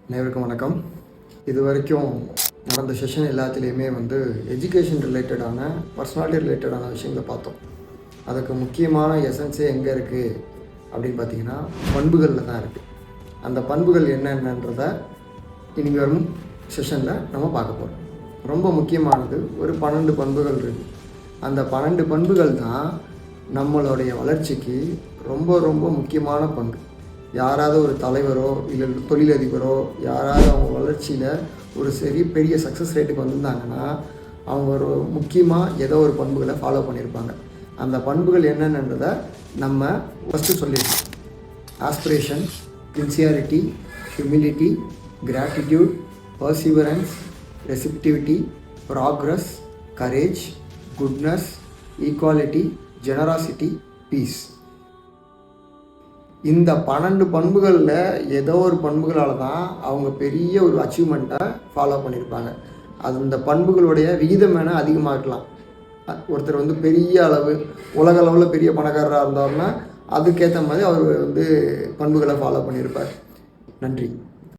அனைவருக்கும் வணக்கம். இது வரைக்கும் நடந்த செஷன் எல்லாத்துலேயுமே எஜுகேஷன் ரிலேட்டடான பர்சனாலிட்டி ரிலேட்டடான விஷயங்களை பார்த்தோம். அதுக்கு முக்கியமான எசன்ஸே எங்கே இருக்குது அப்படின்னு பார்த்தீங்கன்னா பண்புகளில் தான் இருக்குது. அந்த பண்புகள் என்னென்னன்றதை இனி வரும் செஷனில் நம்ம பார்க்க போகிறோம். ரொம்ப முக்கியமானது ஒரு 12 பண்புகள் இருக்குது. அந்த 12 பண்புகள் தான் நம்மளுடைய வளர்ச்சிக்கு ரொம்ப ரொம்ப முக்கியமான பங்கு. யாராவது ஒரு தலைவரோ இல்லை தொழிலதிபரோ யாராவது அவங்க வளர்ச்சியில் ஒரு பெரிய சக்ஸஸ் ரேட்டுக்கு வந்திருந்தாங்கன்னா அவங்க ஒரு முக்கியமாக ஏதோ ஒரு பண்புகளை ஃபாலோ பண்ணியிருப்பாங்க. அந்த பண்புகள் என்னென்னன்றதை நம்ம ஃபஸ்ட்டு சொல்லியிருக்கோம். Aspiration, sincerity, humility, gratitude, perseverance, receptivity, progress, courage, goodness, equality, generosity, peace. இந்த 12 பண்புகளில் ஏதோ ஒரு பண்புகளால் தான் அவங்க பெரிய ஒரு அச்சீவ்மெண்ட்டை ஃபாலோ பண்ணியிருப்பாங்க. அது இந்த பண்புகளுடைய விகிதம் வேணால் அதிகமாக இருக்கலாம். ஒருத்தர் பெரிய அளவு உலக அளவில் பெரிய பணக்காரராக இருந்தாருன்னா அதுக்கேற்ற மாதிரி அவர் பண்புகளை ஃபாலோ பண்ணியிருப்பார். நன்றி.